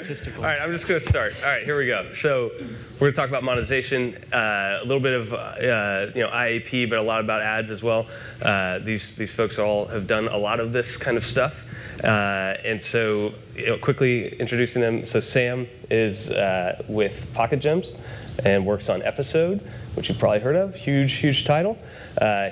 egotistical. All right, I'm just going to start. All right, here we go. So we're going to talk about monetization, a little bit of IAP, but a lot about ads as well. These folks all have done a lot of this kind of stuff. And so quickly introducing them. So Sam is with Pocket Gems and works on Episode, which you've probably heard of. Huge title.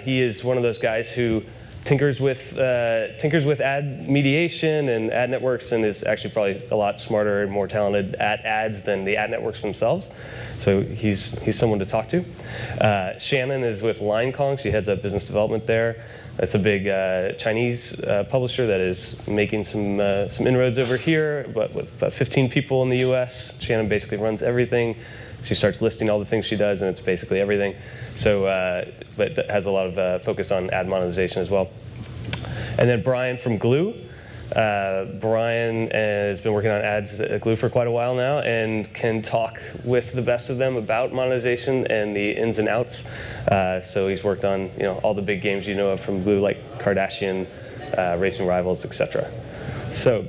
He is one of those guys who tinkers with ad mediation and ad networks, and is actually probably a lot smarter and more talented at ads than the ad networks themselves. So he's someone to talk to. Shannon is with LineKong. She heads up business development there. That's a big Chinese publisher that is making some inroads over here, but with about 15 people in the US. Shannon basically runs everything. She starts listing all the things she does, and it's basically everything. So, but has a lot of focus on ad monetization as well. And then Brian from Glue. Brian has been working on ads at Glue for quite a while now, and can talk with the best of them about monetization and the ins and outs. So he's worked on all the big games you know of from Glue, like Kardashian, Racing Rivals, etc. So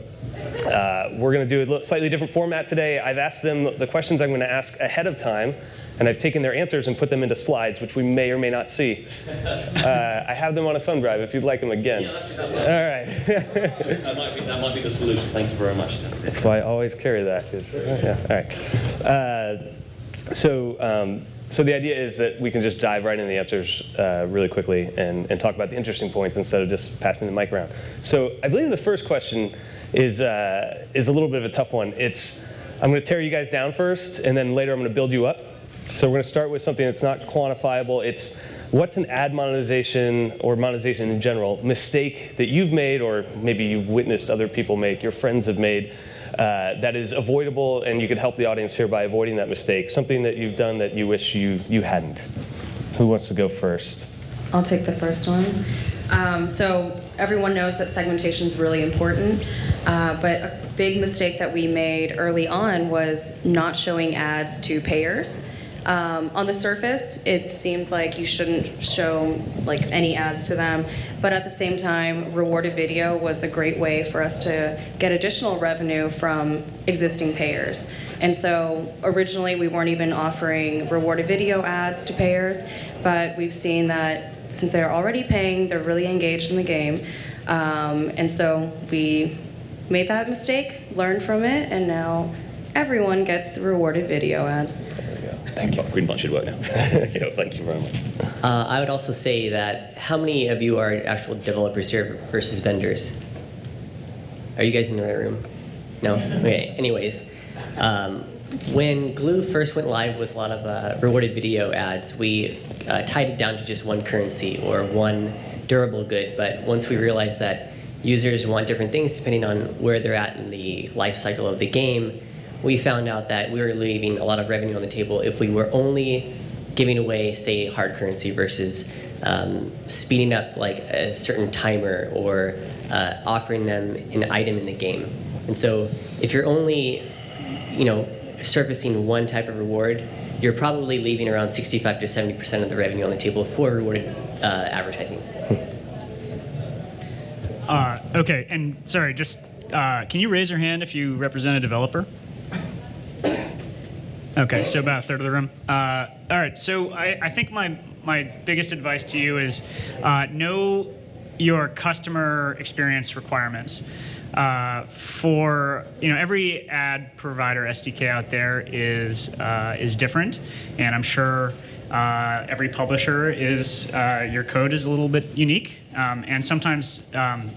we're going to do a slightly different format today. I've asked them the questions I'm going to ask ahead of time, and I've taken their answers and put them into slides, which we may or may not see. I have them on a thumb drive if you'd like them again. Yeah, actually, that All right. that might be the solution. Thank you very much. That's why I always carry that. All right. So the idea is that we can just dive right into the answers really quickly and talk about the interesting points instead of just passing the mic around. So I believe the first question is a little bit of a tough one. I'm going to tear you guys down first, and then later I'm going to build you up. So we're going to start with something that's not quantifiable. It's what's an ad monetization or monetization in general mistake that you've made, or maybe you've witnessed other people make, your friends have made, that is avoidable, and you could help the audience here by avoiding that mistake. Something that you've done that you wish you hadn't. Who wants to go first? I'll take the first one. So everyone knows that segmentation is really important, but a big mistake that we made early on was not showing ads to payers. On the surface, it seems like you shouldn't show any ads to them, but at the same time, rewarded video was a great way for us to get additional revenue from existing payers. And so originally we weren't even offering rewarded video ads to payers, but we've seen that since they're already paying, they're really engaged in the game. And so we made that mistake, learned from it, and now everyone gets rewarded video ads. Thank you. Green button should work now. Thank you very much. I would also say that how many of you are actual developers here versus vendors? Are you guys in the right room? No? Okay, anyways. When Glue first went live with a lot of rewarded video ads, we tied it down to just one currency or one durable good. But once we realized that users want different things depending on where they're at in the life cycle of the game, we found out that we were leaving a lot of revenue on the table if we were only giving away, say, hard currency versus speeding up a certain timer or offering them an item in the game. And so if you're only, surfacing one type of reward, you're probably leaving around 65 to 70% of the revenue on the table for rewarded advertising. Okay, and sorry, just can you raise your hand if you represent a developer? Okay, so about a third of the room. All right, so I think my biggest advice to you is know your customer experience requirements. For every ad provider SDK out there is different, and I'm sure every publisher is your code is a little bit unique, and sometimes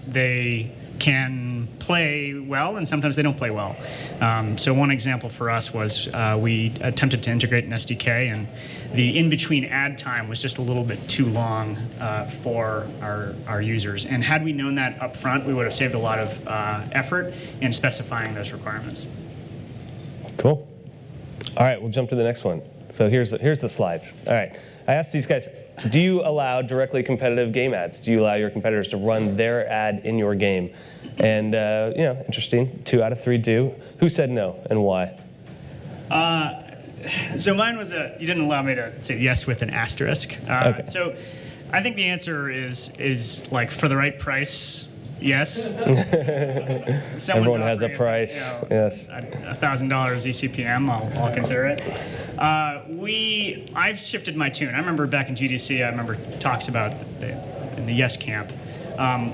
they can play well, and sometimes they don't play well. So one example for us was we attempted to integrate an SDK, and the in-between ad time was just a little bit too long for our users. And had we known that up front, we would have saved a lot of effort in specifying those requirements. Cool. All right, we'll jump to the next one. So here's the slides. All right, I asked these guys, do you allow directly competitive game ads? Do you allow your competitors to run their ad in your game? And interesting, 2 out of 3 do. Who said no, and why? So mine was you didn't allow me to say yes with an asterisk. Okay. So I think the answer is for the right price, Yes. Everyone has a price. Yes. $1,000 eCPM, I'll consider it. I've shifted my tune. I remember back in GDC, I remember talks about in the Yes camp.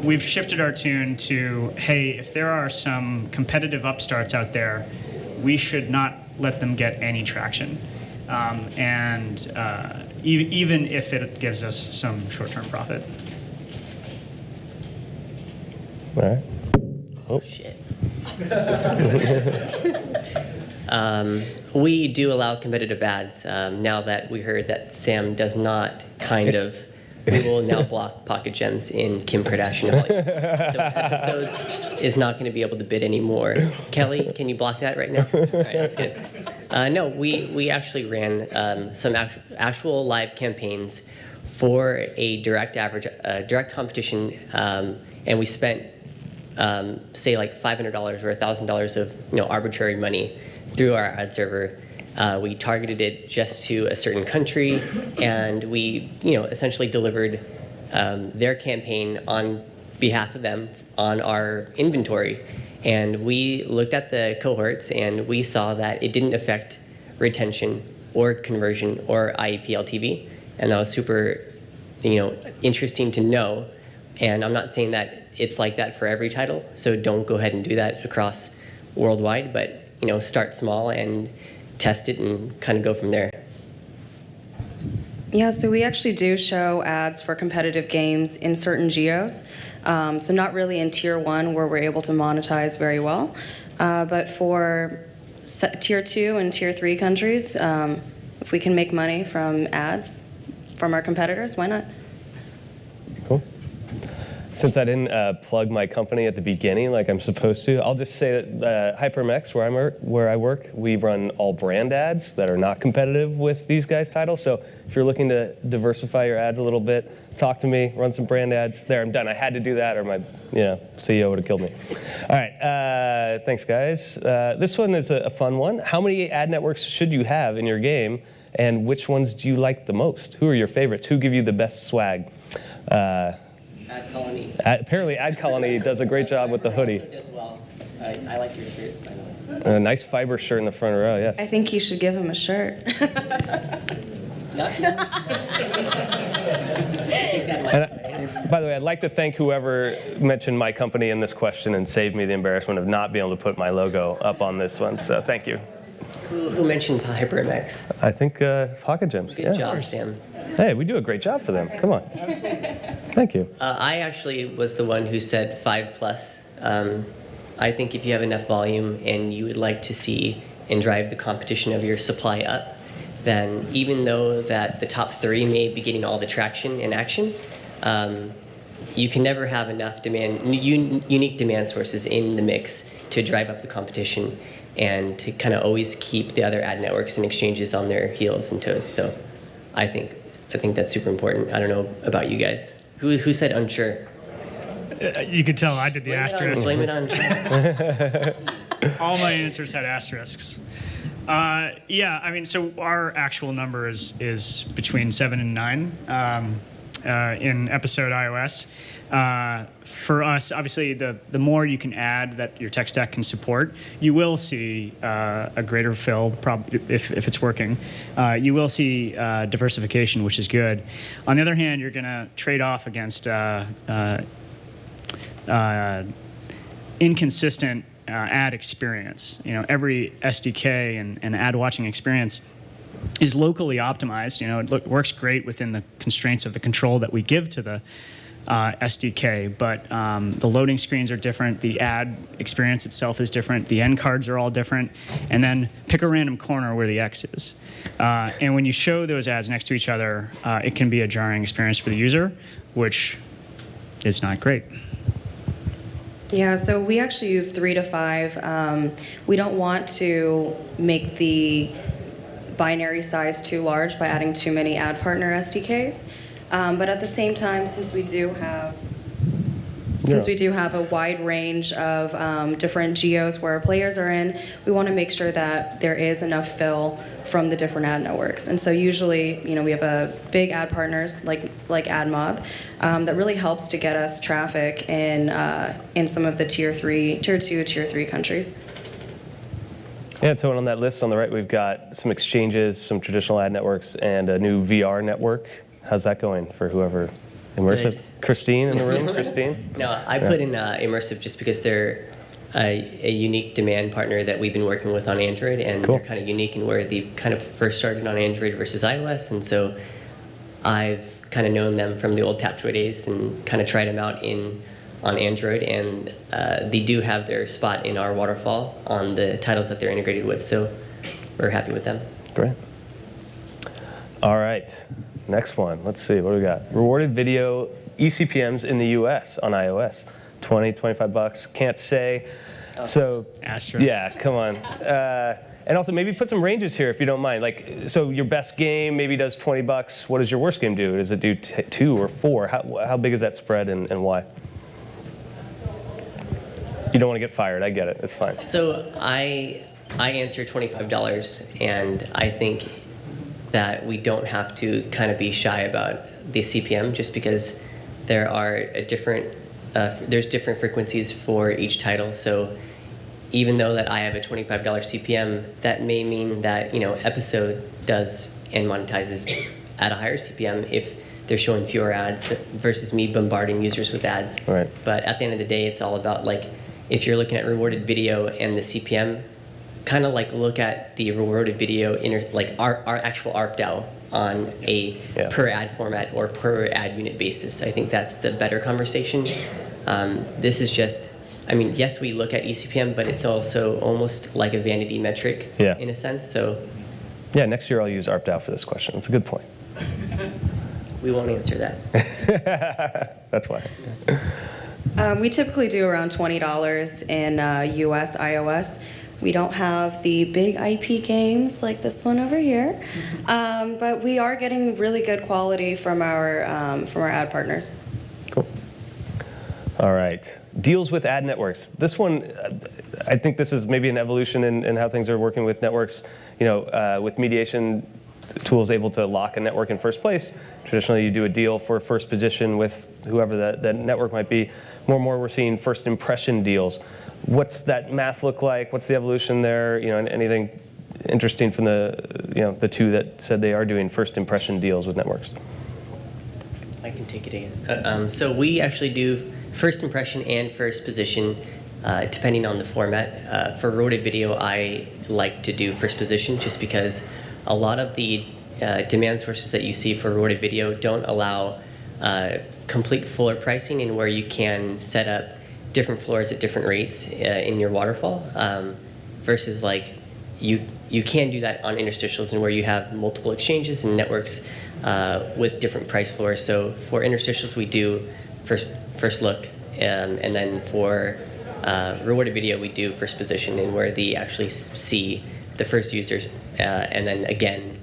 We've shifted our tune to, hey, if there are some competitive upstarts out there, we should not let them get any traction. Even if it gives us some short-term profit. All right. Oh, shit. We do allow competitive ads. Now that we heard that Sam does not, we will now block Pocket Gems in Kim Kardashian volume. So Episodes is not going to be able to bid anymore. Kelly, can you block that right now? All right, that's good. No, we actually ran some actual live campaigns for a direct competition, and we spent say like $500 or $1,000 of arbitrary money through our ad server. We targeted it just to a certain country, and we essentially delivered their campaign on behalf of them on our inventory. And we looked at the cohorts, and we saw that it didn't affect retention or conversion or IEP LTV, and that was super interesting to know. And I'm not saying that it's like that for every title, so don't go ahead and do that across worldwide, but start small and test it and kind of go from there. Yeah, so we actually do show ads for competitive games in certain geos. So not really in tier 1 where we're able to monetize very well, but for tier 2 and tier 3 countries, if we can make money from ads from our competitors, why not? Cool. Since I didn't plug my company at the beginning like I'm supposed to, I'll just say that HyperMX, where I work, we run all brand ads that are not competitive with these guys' titles. So if you're looking to diversify your ads a little bit, talk to me, run some brand ads. There, I'm done. I had to do that or my CEO would have killed me. All right, thanks guys. This one is a fun one. How many ad networks should you have in your game, and which ones do you like the most? Who are your favorites? Who give you the best swag? Ad Colony. Apparently Ad Colony does a great job with the hoodie. Does well. I like your shirt, by the way. A nice fiber shirt in the front row, yes. I think you should give him a shirt. Not Take that mic. By the way, I'd like to thank whoever mentioned my company in this question and saved me the embarrassment of not being able to put my logo up on this one, so thank you. Who mentioned HyperMX? I think Pocket Gems. Good job, Sam. Hey, we do a great job for them. Come on. Thank you. I actually was the one who said 5+. I think if you have enough volume and you would like to see and drive the competition of your supply up, then even though that the top 3 may be getting all the traction and action, you can never have enough unique demand sources in the mix to drive up the competition and to kind of always keep the other ad networks and exchanges on their heels and toes. So I think that's super important. I don't know about you guys. Who said unsure? You could tell I did the asterisk. Blame it on unsure. All my answers had asterisks. Yeah, I mean, so our actual number is between 7 and 9 in episode iOS. For us, obviously, the more you can add that your tech stack can support, you will see a greater fill, if it's working. You will see diversification, which is good. On the other hand, you're going to trade off against inconsistent ad experience. Every SDK and ad watching experience is locally optimized. It works great within the constraints of the control that we give to the SDK, but the loading screens are different, the ad experience itself is different, the end cards are all different, and then pick a random corner where the X is. And when you show those ads next to each other, it can be a jarring experience for the user, which is not great. Yeah, so we actually use 3 to 5. We don't want to make the binary size too large by adding too many ad partner SDKs. But at the same time, since we do have a wide range of different geos where our players are in, we want to make sure that there is enough fill from the different ad networks. And so usually, we have a big ad partners like like AdMob, that really helps to get us traffic in some of the tier 2, tier 3 countries. Yeah, so on that list on the right, we've got some exchanges, some traditional ad networks, and a new VR network. How's that going for whoever? Immersive? Good. Christine in the room? Christine? No, I put in Immersive just because they're a unique demand partner that we've been working with on Android, and Cool. they're kind of unique in where they kind of first started on Android versus iOS, and so I've kind of known them from the old Tapjoy days and kind of tried them out on Android, and they do have their spot in our waterfall on the titles that they're integrated with, so we're happy with them. Great. All right, next one. Let's see, what do we got? Rewarded video eCPMs in the US on iOS. 20, 25 bucks, can't say. So, Asterisk. yeah, come on. And also maybe put some ranges here if you don't mind. Like, so your best game maybe does 20 bucks. What does your worst game do? Does it do 2 or 4? How big is that spread and why? You don't want to get fired. I get it. It's fine. So I answer $25, and I think that we don't have to kind of be shy about the CPM just because there are there's different frequencies for each title. So even though that I have a $25 CPM, that may mean that Episode does and monetizes at a higher CPM if they're showing fewer ads versus me bombarding users with ads. Right. But at the end of the day, it's all about like if you're looking at rewarded video and the CPM, kind of like look at the rewarded video like our actual ARPDAU on a per ad format or per ad unit basis. I think that's the better conversation. This is just, I mean, yes, we look at eCPM, but it's also almost like a vanity metric in a sense. So, yeah, next year I'll use ARPDAU for this question. That's a good point. We won't answer that. That's why. We typically do around $20 in US iOS. We don't have the big IP games like this one over here, but we are getting really good quality from our ad partners. Cool. All right. Deals with ad networks. This one, I think this is maybe an evolution in how things are working with networks. With mediation tools able to lock a network in first place. Traditionally, you do a deal for first position with whoever that network might be. More and more, we're seeing first impression deals. What's that math look like? What's the evolution there? Anything interesting from the two that said they are doing first impression deals with networks? I can take it again. So we actually do first impression and first position, depending on the format. For rewarded video, I like to do first position just because a lot of the demand sources that you see for rewarded video don't allow complete floor pricing, in where you can set up different floors at different rates in your waterfall, versus like you can do that on interstitials, and where you have multiple exchanges and networks with different price floors. So for interstitials, we do first look, and then for rewarded video, we do first position, and where they actually see the first users, and then again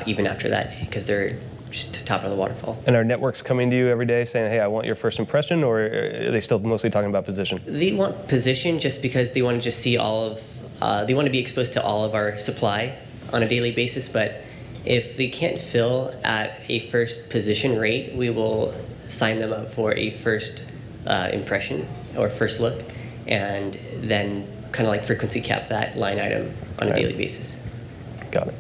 even after that, because they're just top of the waterfall. And are networks coming to you every day saying, hey, I want your first impression, or are they still mostly talking about position? They want position just because they want to just see they want to be exposed to all of our supply on a daily basis, but if they can't fill at a first position rate, we will sign them up for a first impression or first look, and then kind of like frequency cap that line item on a daily basis. Got it.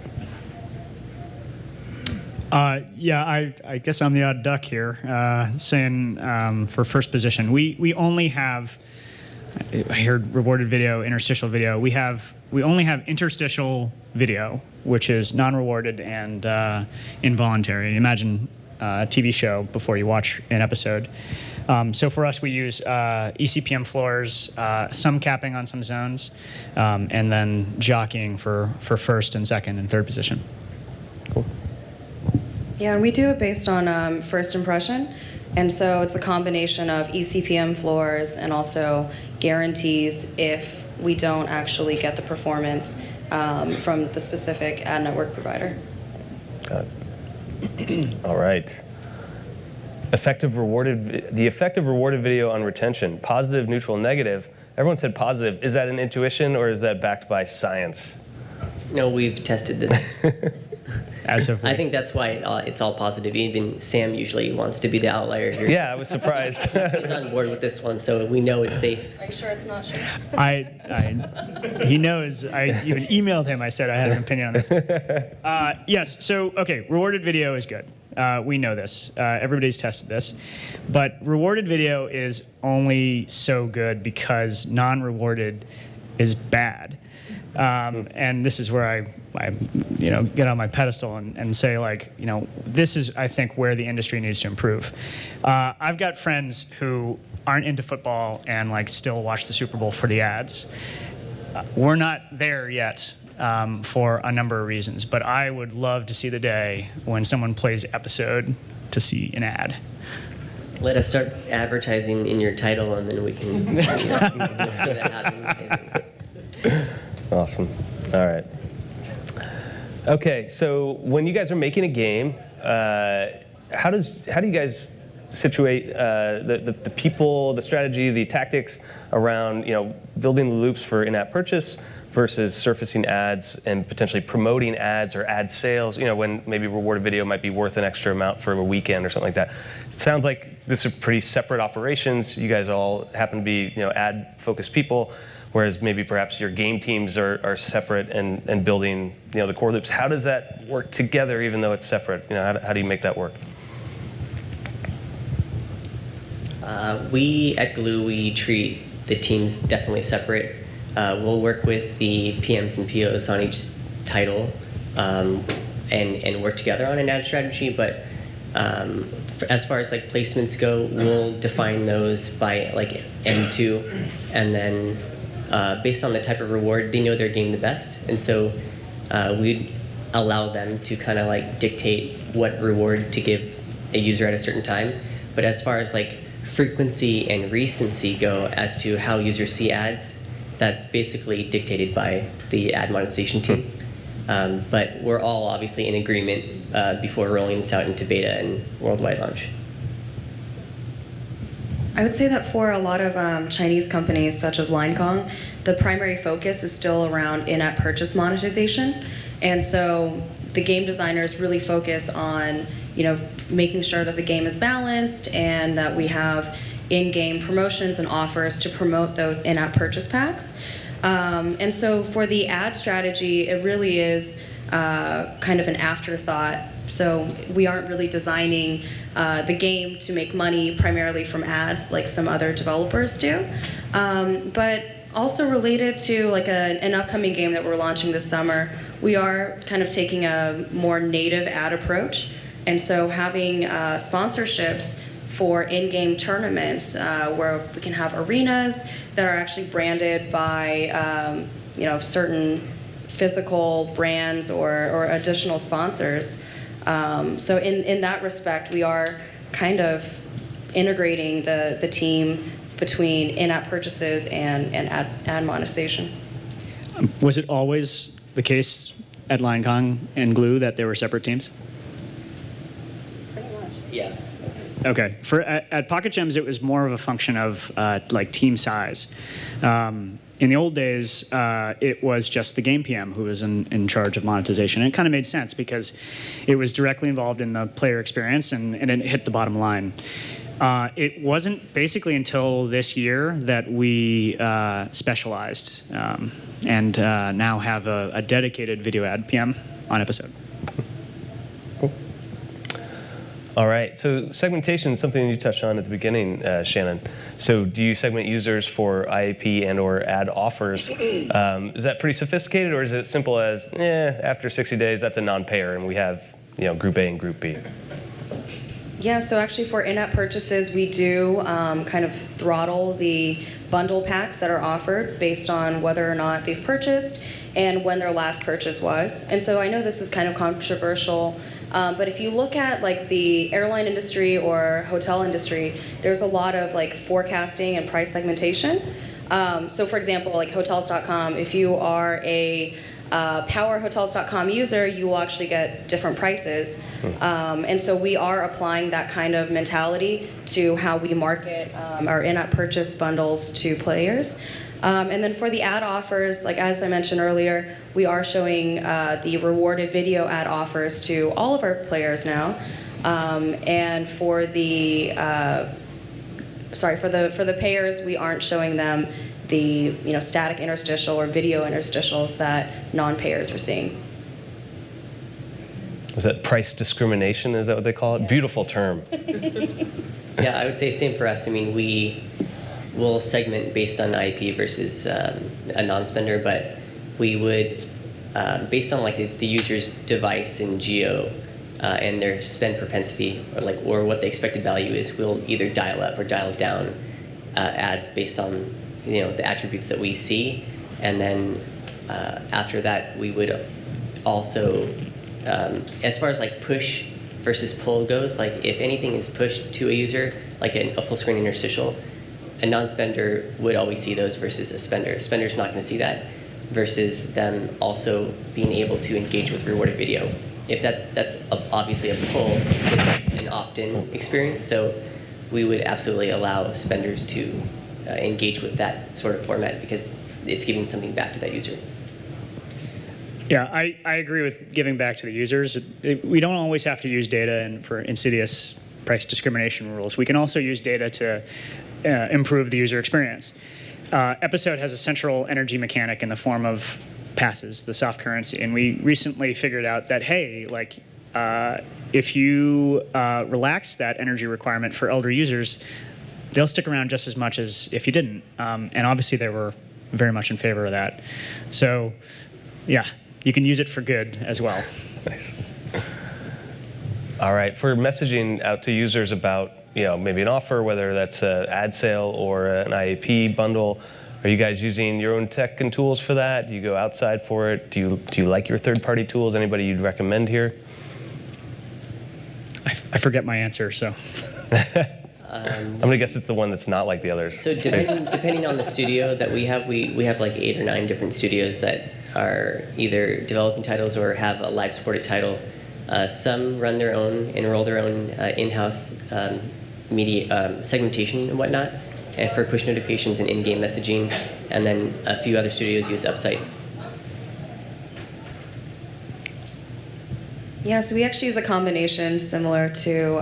Yeah, I guess I'm the odd duck here, saying for first position, we only have, I heard rewarded video, interstitial video. We only have interstitial video, which is non-rewarded and involuntary. Imagine a TV show before you watch an episode. So for us, we use eCPM floors, some capping on some zones, and then jockeying for first and second and third position. Cool. Yeah, and we do it based on first impression. And so it's a combination of eCPM floors and also guarantees if we don't actually get the performance from the specific ad network provider. Got it. All right. The effect of rewarded video on retention, positive, neutral, negative. Everyone said positive. Is that an intuition, or is that backed by science? No, we've tested this. as of I late. think that's why it's all positive. Even Sam usually wants to be the outlier here. Yeah, I was surprised. He's on board with this one, so we know it's safe. Are you sure it's not true? He knows. I even emailed him. I said I had an opinion on this. Yes. So, okay, rewarded video is good. We know this. Everybody's tested this. But rewarded video is only so good because non-rewarded is bad. And this is where I get on my pedestal and say, like, this is, I think, where the industry needs to improve. I've got friends who aren't into football and like still watch the Super Bowl for the ads. We're not there yet for a number of reasons, but I would love to see the day when someone plays episode to see an ad. Let us start advertising in your title, and then we can we'll see that happen. Awesome. All right. Okay, so when you guys are making a game, how do you guys situate the people, the strategy, the tactics around building the loops for in-app purchase versus surfacing ads and potentially promoting ads or ad sales? When maybe rewarded video might be worth an extra amount for a weekend or something like that. It sounds like this are pretty separate operations. You guys all happen to be ad-focused people, whereas maybe perhaps your game teams are separate and building the core loops. How does that work together even though it's separate? How do you make that work? We at Glue, we treat the teams definitely separate. We'll work with the PMs and POs on each title and work together on an ad strategy, but as far as like placements go, we'll define those by like M2, and then based on the type of reward, they know their game the best, and so we'd allow them to kind of like dictate what reward to give a user at a certain time. But as far as like frequency and recency go as to how users see ads, that's basically dictated by the ad monetization team. But we're all obviously in agreement before rolling this out into beta and worldwide launch. I would say that for a lot of Chinese companies such as Linekong, the primary focus is still around in-app purchase monetization. And so the game designers really focus on making sure that the game is balanced and that we have in-game promotions and offers to promote those in-app purchase packs. And so for the ad strategy, it really is kind of an afterthought. So we aren't really designing the game to make money primarily from ads like some other developers do. But also related to like an upcoming game that we're launching this summer, we are kind of taking a more native ad approach. And so having sponsorships for in-game tournaments where we can have arenas that are actually branded by certain physical brands or additional sponsors. So in that respect, we are kind of integrating the team between in-app purchases and ad monetization. Was it always the case at Linekong and Glue that there were separate teams? Yeah. Okay. At Pocket Gems, it was more of a function of like team size. In the old days, it was just the game PM who was in charge of monetization. And it kind of made sense because it was directly involved in the player experience and it hit the bottom line. It wasn't basically until this year that we specialized and now have a dedicated video ad PM on episode. All right, so segmentation is something you touched on at the beginning, Shannon. So do you segment users for IAP and or ad offers? Is that pretty sophisticated, or is it simple as, after 60 days, that's a non-payer, and we have Group A and Group B? Yeah, so actually for in-app purchases, we do kind of throttle the bundle packs that are offered based on whether or not they've purchased and when their last purchase was. And so I know this is kind of controversial, but if you look at like the airline industry or hotel industry, there's a lot of like forecasting and price segmentation. So for example, like hotels.com, if you are a powerhotels.com user, you will actually get different prices. And so we are applying that kind of mentality to how we market our in-app purchase bundles to players. And then for the ad offers, like as I mentioned earlier, we are showing the rewarded video ad offers to all of our players now. And for the for the payers, we aren't showing them the static interstitial or video interstitials that non-payers are seeing. Was that price discrimination? Is that what they call it? Yeah. Beautiful term. Yeah, I would say same for us. I mean, we will segment based on IP versus a non-spender, but we would, based on like the user's device and geo and their spend propensity, or what the expected value is, we'll either dial up or dial down ads based on the attributes that we see, and then after that we would also, as far as like push versus pull goes, like if anything is pushed to a user, like a full screen interstitial, a non-spender would always see those versus a spender. A spender's not going to see that, versus them also being able to engage with rewarded video. If that's obviously a pull, because that's an opt-in experience, so we would absolutely allow spenders to engage with that sort of format because it's giving something back to that user. Yeah, I agree with giving back to the users. We don't always have to use data for insidious price discrimination rules. We can also use data to improve the user experience. Episode has a central energy mechanic in the form of passes, the soft currency, and we recently figured out that, hey, like if you relax that energy requirement for elder users, they'll stick around just as much as if you didn't. And obviously they were very much in favor of that. So yeah, you can use it for good as well. Nice. All right, for messaging out to users about maybe an offer, whether that's an ad sale or an IAP bundle, are you guys using your own tech and tools for that? Do you go outside for it? Do you like your third-party tools? Anybody you'd recommend here? I forget my answer, so. I'm gonna guess it's the one that's not like the others. So depending on the studio that we have like 8 or 9 different studios that are either developing titles or have a live supported title. Some run their own, enroll their own in-house media segmentation and whatnot, and for push notifications and in-game messaging, and then a few other studios use Upsite. Yeah, so we actually use a combination similar to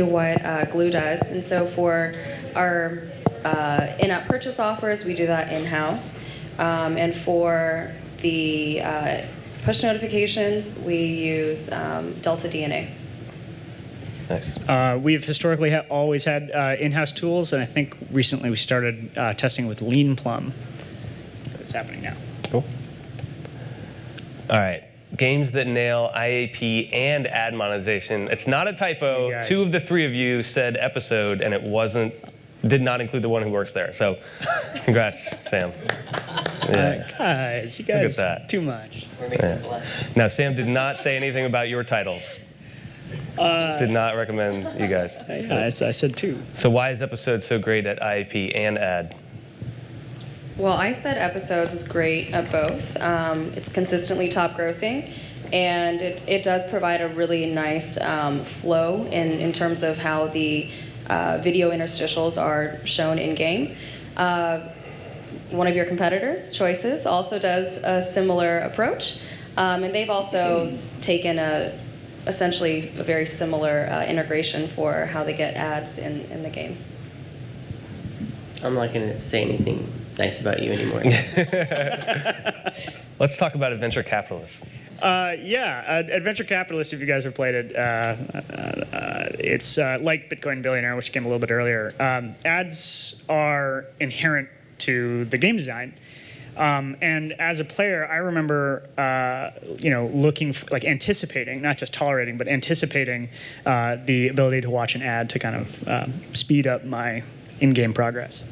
what Glue does. And so for our in-app purchase offers, we do that in-house. And for the push notifications, we use Delta DNA. Nice. We've historically always had in-house tools, and I think recently we started testing with Lean Plum. It's happening now. Cool. All right. Games that nail IAP and ad monetization. It's not a typo. 2 of the 3 of you said episode, and it did not include the one who works there. So, congrats, Sam. Yeah. Guys, you guys, Look at that. too much. We're making it blush. Now, Sam did not say anything about your titles. Did not recommend you guys. Yeah, I said 2. So why is episode so great at IAP and ad? Well, I said episodes is great at both. It's consistently top grossing, and it does provide a really nice flow in terms of how the video interstitials are shown in game. One of your competitors, Choices, also does a similar approach, and they've also taken essentially a very similar integration for how they get ads in the game. I'm not going to say anything nice about you anymore. Let's talk about Adventure Capitalists. Adventure Capitalists, if you guys have played it, it's like Bitcoin Billionaire, which came a little bit earlier. Ads are inherent to the game design. And as a player, I remember, looking, anticipating, not just tolerating, but anticipating the ability to watch an ad to kind of speed up my in-game progress.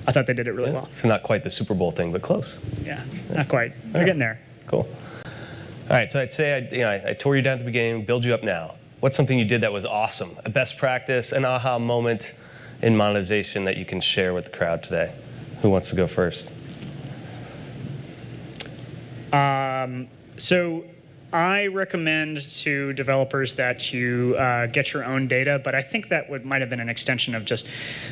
I thought they did it really well. So not quite the Super Bowl thing, but close. Yeah, not quite. They're getting there. Cool. All right, so I'd say I tore you down at the beginning, build you up now. What's something you did that was awesome? A best practice, an aha moment in monetization that you can share with the crowd today? Who wants to go first? So I recommend to developers that you get your own data, but I think that might have been an extension of just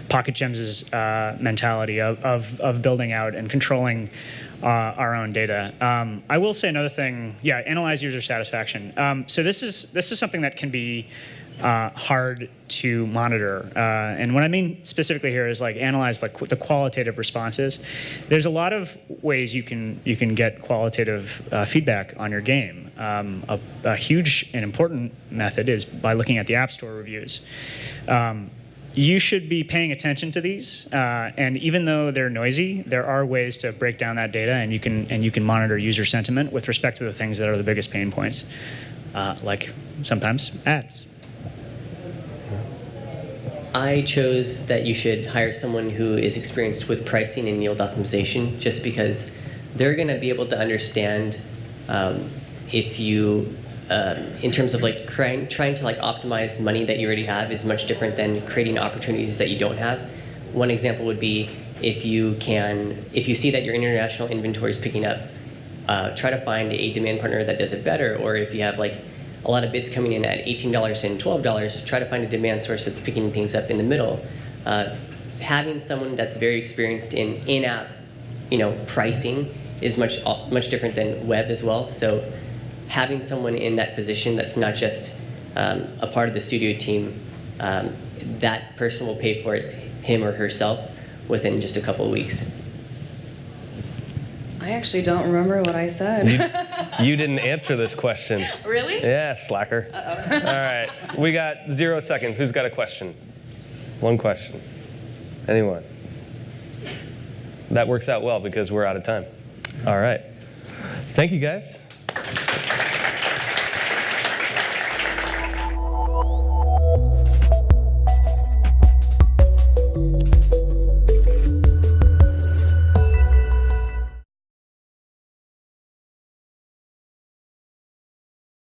Pocket Gems' mentality of building out and controlling our own data. I will say another thing. Yeah, analyze user satisfaction. So this is something that can be hard to monitor. And what I mean specifically here is like analyze like the qualitative responses. There's a lot of ways you can get qualitative feedback on your game. A huge and important method is by looking at the App Store reviews. You should be paying attention to these, and even though they're noisy, there are ways to break down that data, and you can monitor user sentiment with respect to the things that are the biggest pain points, like sometimes ads. I chose that you should hire someone who is experienced with pricing and yield optimization, just because they're going to be able to understand if you, in terms of like trying to like optimize money that you already have is much different than creating opportunities that you don't have. One example would be if you see that your international inventory is picking up, try to find a demand partner that does it better, or if you have like a lot of bids coming in at $18 and $12, try to find a demand source that's picking things up in the middle. Having someone that's very experienced in-app, pricing is much different than web as well. So having someone in that position that's not just a part of the studio team, that person will pay for it, him or herself, within just a couple of weeks. I actually don't remember what I said. You didn't answer this question. Really? Yeah, slacker. Uh-oh. All right, we got 0 seconds. Who's got a question? One question. Anyone? That works out well because we're out of time. All right. Thank you, guys.